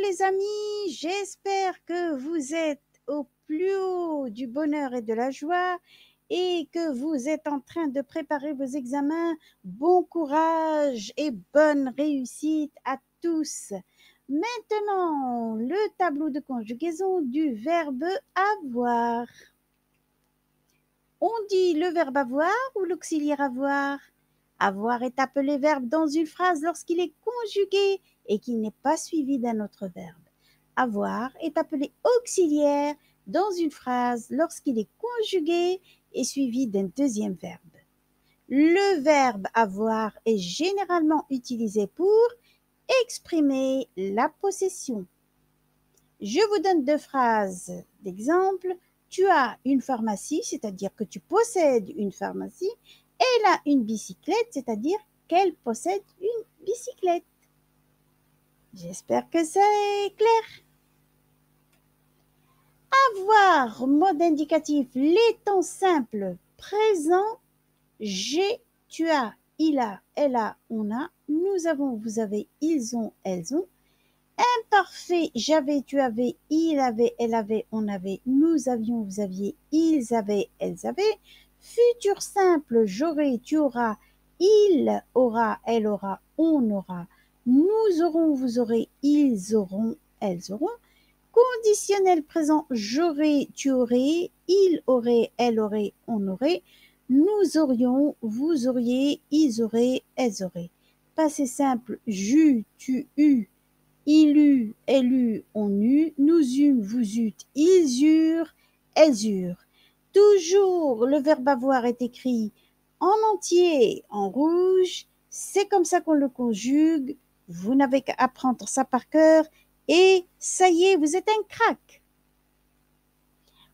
les amis, j'espère que vous êtes au plus haut du bonheur et de la joie et que vous êtes en train de préparer vos examens. Bon courage et bonne réussite à tous. Maintenant, le tableau de conjugaison du verbe avoir. On dit le verbe avoir ou l'auxiliaire avoir? Avoir est appelé verbe dans une phrase lorsqu'il est conjugué et qu'il n'est pas suivi d'un autre verbe. Avoir est appelé auxiliaire dans une phrase lorsqu'il est conjugué et suivi d'un deuxième verbe. Le verbe avoir est généralement utilisé pour exprimer la possession. Je vous donne deux phrases d'exemple. Tu as une pharmacie, c'est-à-dire que tu possèdes une pharmacie. Elle a une bicyclette, c'est-à-dire qu'elle possède une bicyclette. J'espère que c'est clair. Avoir, mode indicatif, les temps simples présents. J'ai, tu as, il a, elle a, on a. Nous avons, vous avez, ils ont, elles ont. Imparfait, j'avais, tu avais, il avait, elle avait, on avait, nous avions, vous aviez, ils avaient, elles avaient. Futur simple, j'aurai, tu auras, il aura, elle aura, on aura, nous aurons, vous aurez, ils auront, elles auront. Conditionnel présent, j'aurai, tu aurais, il aurait, elle aurait, on aurait, nous aurions, vous auriez, ils auraient, elles auraient. Passé simple, j'eus, tu eus, il eut, elle eut, on eut, nous eûmes, vous eûtes, ils eurent, elles eurent. Toujours le verbe avoir est écrit en entier, en rouge. C'est comme ça qu'on le conjugue. Vous n'avez qu'à apprendre ça par cœur et ça y est, vous êtes un crack.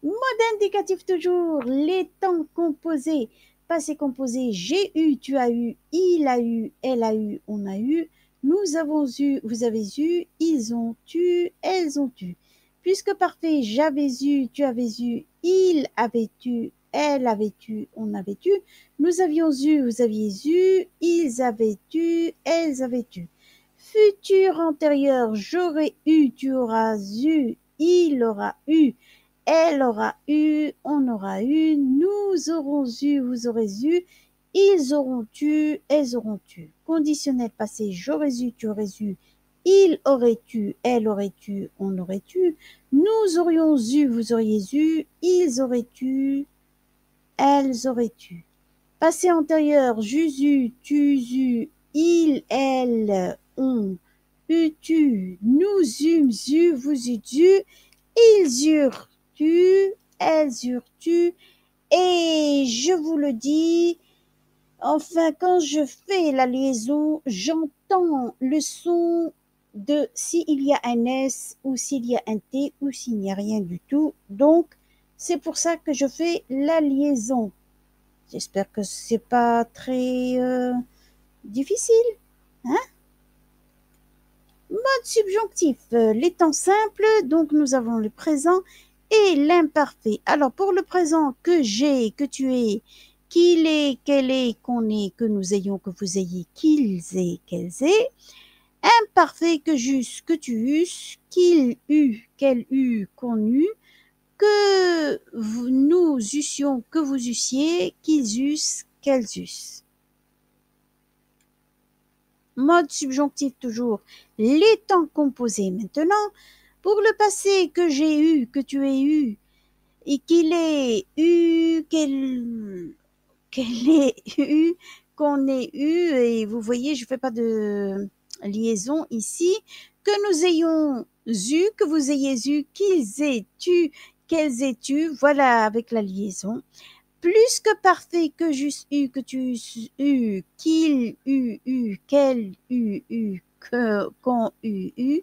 Mode indicatif toujours, les temps composés. Passé composé, j'ai eu, tu as eu, il a eu, elle a eu, on a eu. Nous avons eu, vous avez eu, ils ont eu, elles ont eu. Puisque parfait, j'avais eu, tu avais eu, il avait eu, elle avait eu, on avait eu. Nous avions eu, vous aviez eu, ils avaient eu, elles avaient eu. Futur antérieur, j'aurais eu, tu auras eu, il aura eu, elle aura eu, on aura eu, nous aurons eu, vous aurez eu, ils auront eu, elles auront eu. Conditionnel passé, j'aurais eu, tu aurais eu, il aurait eu, elle aurait eu, on aurait eu, nous aurions eu, vous auriez eu, ils auraient eu, elles auraient eu. Passé antérieur, j'eus eu, tu eus, il, elle, on, eut tu, nous eûmes eu, vous eûtes eu, ils eurent eu, elles eurent eu, et je vous le dis, enfin, quand je fais la liaison, j'entends le son de s'il y a un S ou s'il y a un T ou s'il n'y a rien du tout. Donc, c'est pour ça que je fais la liaison. J'espère que c'est pas très difficile. Hein? Mode subjonctif, les temps simples, donc nous avons le présent et l'imparfait. Alors pour le présent, que j'ai, que tu es, qu'il est, qu'elle est, qu'on est, que nous ayons, que vous ayez, qu'ils aient, qu'elles aient. Imparfait, que j'eusse, que tu eusses, qu'il eut, qu'elle eut, qu'on eut, que nous eussions, que vous eussiez, qu'ils eussent, qu'elles eussent. Mode subjonctif toujours, les temps composés maintenant. Pour le passé, que j'ai eu, que tu aies eu, et qu'il ait eu, qu'elle ait eu, qu'on ait eu, et vous voyez, je ne fais pas de liaison ici, que nous ayons eu, que vous ayez eu, qu'ils aient eu, qu'elles aient eu, voilà avec la liaison. Plus que parfait, que j'eusse eu, que tu eusses eu, qu'il eût eu, qu'elle eût eu, qu'on eût eu.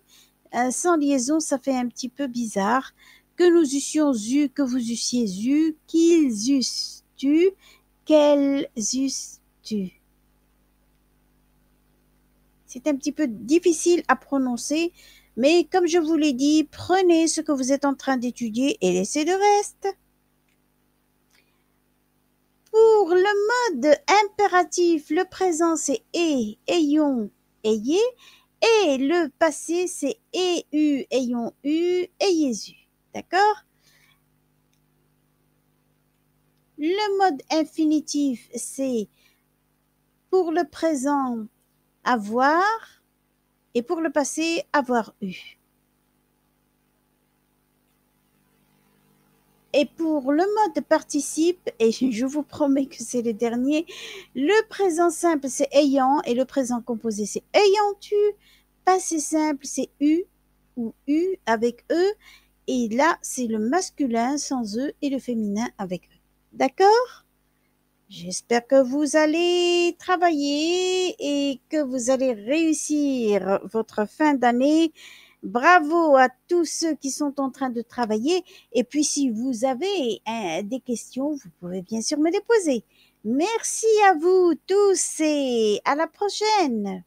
Sans liaison, ça fait un petit peu bizarre. Que nous eussions eu, que vous eussiez eu, qu'ils eussent eu, qu'elles eussent eu. C'est un petit peu difficile à prononcer, mais comme je vous l'ai dit, prenez ce que vous êtes en train d'étudier et laissez le reste. Pour le mode impératif, le présent c'est ayons, ayez. Et le passé, c'est ai eu, ayons eu, ayez eu. D'accord? Le mode infinitif, c'est pour le présent, avoir, et pour le passé, avoir eu. Et pour le mode participe, et je vous promets que c'est le dernier, le présent simple, c'est ayant, et le présent composé, c'est ayant eu. Passé simple, c'est eu ou eu avec e, et là, c'est le masculin sans e et le féminin avec e. D'accord? J'espère que vous allez travailler et que vous allez réussir votre fin d'année. Bravo à tous ceux qui sont en train de travailler. Et puis, si vous avez des questions, vous pouvez bien sûr me les poser. Merci à vous tous et à la prochaine.